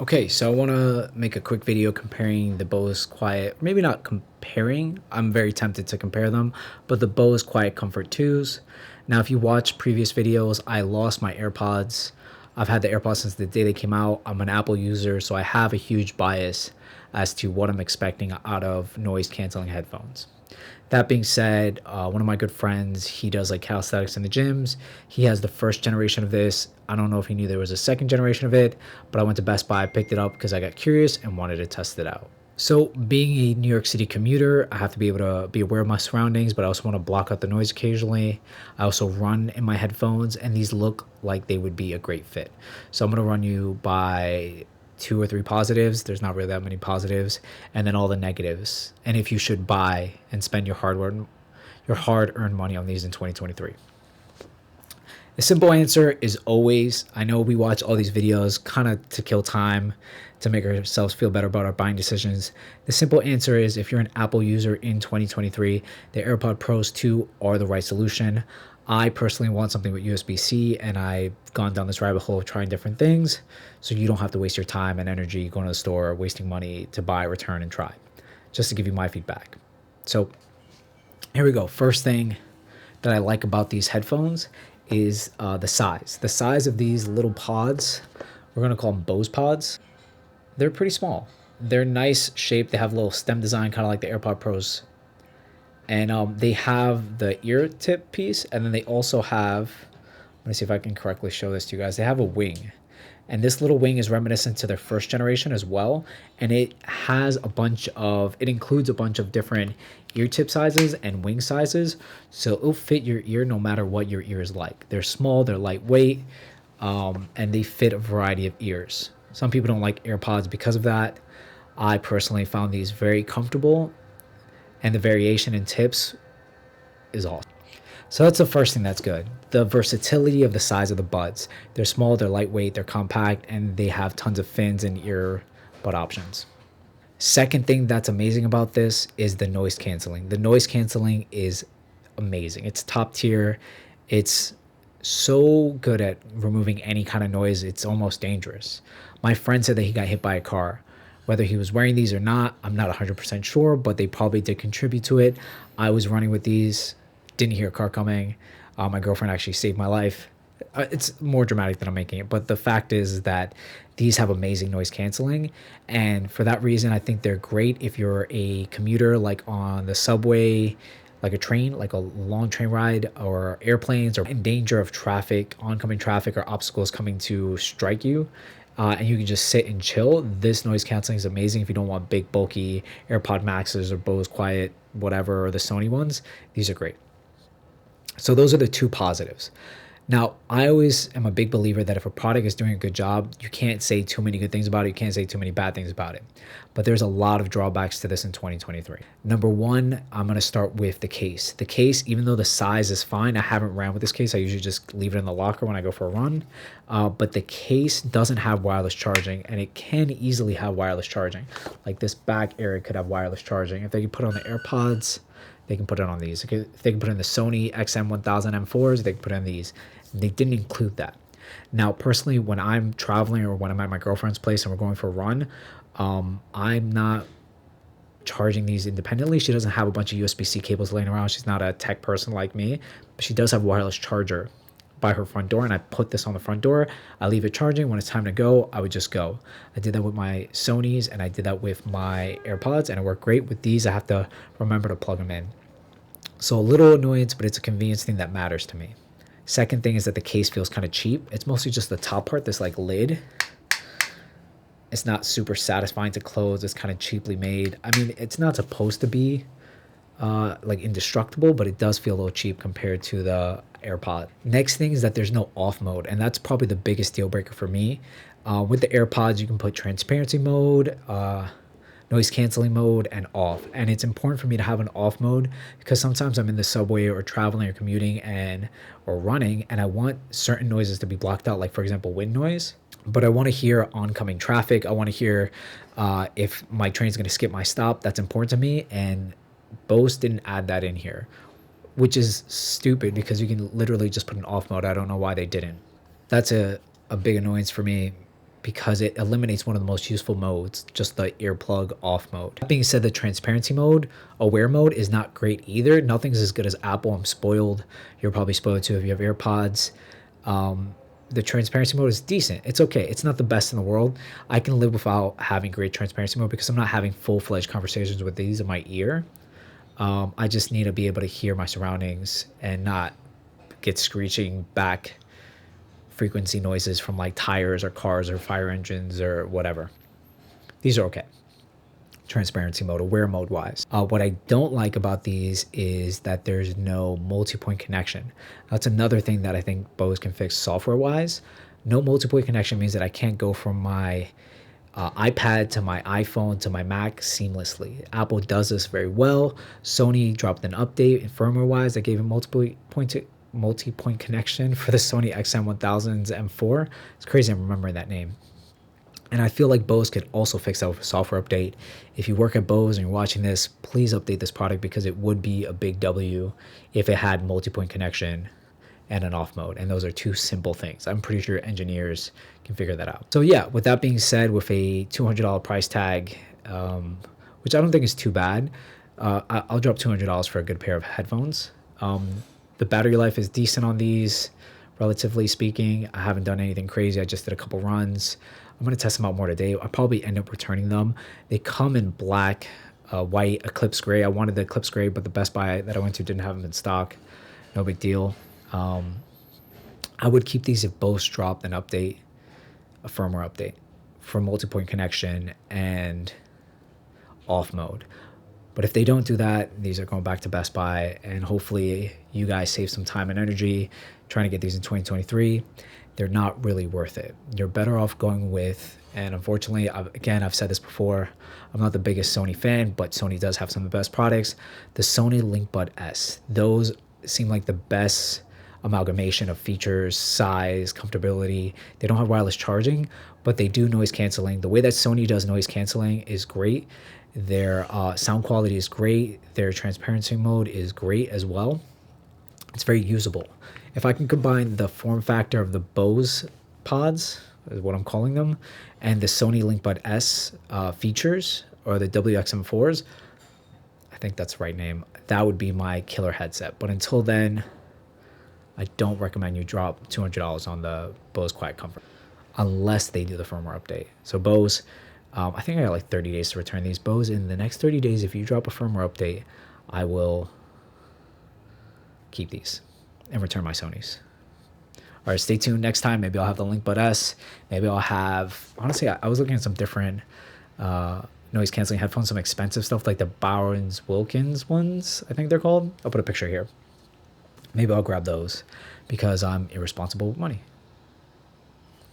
Okay, so I want to make a quick video comparing the Bose Quiet, maybe not comparing, I'm very tempted to compare them, but the Bose QuietComfort 2s. Now, if you watch previous videos, I lost my AirPods. I've had the AirPods since the day they came out. I'm an Apple user, so I have a huge bias as to what I'm expecting out of noise canceling headphones. That being said, one of my good friends, he does like calisthenics in the gyms. He has the first generation of this. I don't know if he knew there was a second generation of it, but I went to Best Buy, picked it up because I got curious and wanted to test it out. So, being a New York City commuter, I have to be able to be aware of my surroundings, but I also want to block out the noise occasionally. I also run in my headphones, and these look like they would be a great fit. So, I'm going to run you by two or three positives. There's not really that many positives, and then all the negatives. And if you should buy and spend your hard-earned money on these in 2023. The simple answer is always, I know we watch all these videos kind of to kill time, to make ourselves feel better about our buying decisions. The simple answer is if you're an Apple user in 2023, the AirPod Pros 2 are the right solution. I personally want something with USB-C, and I've gone down this rabbit hole of trying different things, so you don't have to waste your time and energy going to the store, wasting money to buy, return, and try. Just to give you my feedback. So here we go. First thing that I like about these headphones is the size. The size of these little pods, we're going to call them Bose pods. They're pretty small. They're nice shape. They have a little stem design, kind of like the AirPod Pros. And they have the ear tip piece, and then they also have, let me see if I can correctly show this to you guys. They have a wing. And this little wing is reminiscent to their first generation as well. And it includes a bunch of different ear tip sizes and wing sizes. So it'll fit your ear no matter what your ear is like. They're small, they're lightweight, and they fit a variety of ears. Some people don't like AirPods because of that. I personally found these very comfortable, and the variation in tips is awesome. So that's the first thing that's good. The versatility of the size of the buds. They're small, they're lightweight, they're compact, and they have tons of fins and earbud options. Second thing that's amazing about this is the noise canceling. The noise canceling is amazing. It's top tier. It's so good at removing any kind of noise, it's almost dangerous. My friend said that he got hit by a car. Whether he was wearing these or not, I'm not 100% sure, but they probably did contribute to it. I was running with these, didn't hear a car coming. My girlfriend actually saved my life. It's more dramatic than I'm making it, but the fact is that these have amazing noise canceling, and for that reason, I think they're great if you're a commuter, like on the subway, like a train, like a long train ride, or airplanes, or in danger of traffic, oncoming traffic, or obstacles coming to strike you. And you can just sit and chill. This noise canceling is amazing if you don't want big, bulky AirPod Maxes or Bose Quiet, whatever, or the Sony ones. These are great. So those are the two positives. Now, I always am a big believer that if a product is doing a good job, you can't say too many good things about it. You can't say too many bad things about it. But there's a lot of drawbacks to this in 2023. Number one, I'm going to start with the case. The case, even though the size is fine, I haven't ran with this case. I usually just leave it in the locker when I go for a run. But the case doesn't have wireless charging, and it can easily have wireless charging. Like this back area could have wireless charging. If they could put it on the AirPods, they can put it on these. If they can put it in the Sony XM1000 M4s, they can put it in these. They didn't include that. Now, personally, when I'm traveling or when I'm at my girlfriend's place and we're going for a run, I'm not charging these independently. She doesn't have a bunch of USB-C cables laying around. She's not a tech person like me, but she does have a wireless charger by her front door, and I put this on the front door. I leave it charging. When it's time to go, I would just go. I did that with my Sonys, and I did that with my AirPods, and it worked great. With these, I have to remember to plug them in. So a little annoyance, but it's a convenience thing that matters to me. Second thing is that the case feels kind of cheap. It's mostly just the top part, this like lid. It's not super satisfying to close. It's kind of cheaply made. I mean, it's not supposed to be like indestructible, but it does feel a little cheap compared to the AirPod. Next thing is that there's no off mode, and that's probably the biggest deal breaker for me. With the AirPods, you can put transparency mode, noise canceling mode, and off. And it's important for me to have an off mode because sometimes I'm in the subway or traveling or commuting or running, and I want certain noises to be blocked out, like for example, wind noise. But I want to hear oncoming traffic. I want to hear if my train's going to skip my stop. That's important to me, and Bose didn't add that in here, which is stupid because you can literally just put an off mode. I don't know why they didn't. That's a big annoyance for me. because it eliminates one of the most useful modes, just the earplug off mode. That being said, the transparency mode, aware mode, is not great either. Nothing's as good as Apple. I'm spoiled. You're probably spoiled too if you have AirPods. The transparency mode is decent. It's okay. It's not the best in the world. I can live without having great transparency mode because I'm not having full-fledged conversations with these in my ear. I just need to be able to hear my surroundings and not get screeching back frequency noises from like tires or cars or fire engines or whatever. These are okay. Transparency mode, aware mode wise. What I don't like about these is that there's no multi-point connection. That's another thing that I think Bose can fix software wise. No multi-point connection means that I can't go from my iPad to my iPhone to my Mac seamlessly. Apple does this very well. Sony dropped an update firmware wise that gave a multi-point connection for the Sony XM1000's M4. It's crazy I'm remembering that name. And I feel like Bose could also fix that with a software update. If you work at Bose and you're watching this, please update this product because it would be a big W if it had multi-point connection and an off mode. And those are two simple things. I'm pretty sure engineers can figure that out. So yeah, with that being said, with a $200 price tag, which I don't think is too bad, I'll drop $200 for a good pair of headphones. The battery life is decent on these, relatively speaking. I haven't done anything crazy. I just did a couple runs. I'm going to test them out more today. I'll probably end up returning them. They come in black, white, Eclipse gray. I wanted the Eclipse gray, but the Best Buy that I went to didn't have them in stock. No big deal. I would keep these if Bose dropped an update, a firmware update for multi-point connection and off mode. But if they don't do that, these are going back to Best Buy, and hopefully you guys save some time and energy trying to get these in 2023. They're not really worth it. You're better off going with, and unfortunately, I've said this before, I'm not the biggest Sony fan, but Sony does have some of the best products. The Sony LinkBud S. Those seem like the best amalgamation of features, size, comfortability. They don't have wireless charging, but they do noise canceling. The way that Sony does noise canceling is great. Their sound quality is great. Their transparency mode is great as well. It's very usable. If I can combine the form factor of the Bose pods, is what I'm calling them, and the Sony LinkBud S features, or the WXM4s, I think that's the right name, that would be my killer headset. But until then, I don't recommend you drop $200 on the Bose QuietComfort unless they do the firmware update. So Bose, I think I got like 30 days to return these. Bose, in the next 30 days, if you drop a firmware update, I will keep these and return my Sonys. All right, stay tuned. Next time, maybe I'll have the LinkBud S. Maybe I'll have, honestly, I was looking at some different noise canceling headphones, some expensive stuff like the Bowers Wilkins ones, I think they're called. I'll put a picture here. Maybe I'll grab those because I'm irresponsible with money.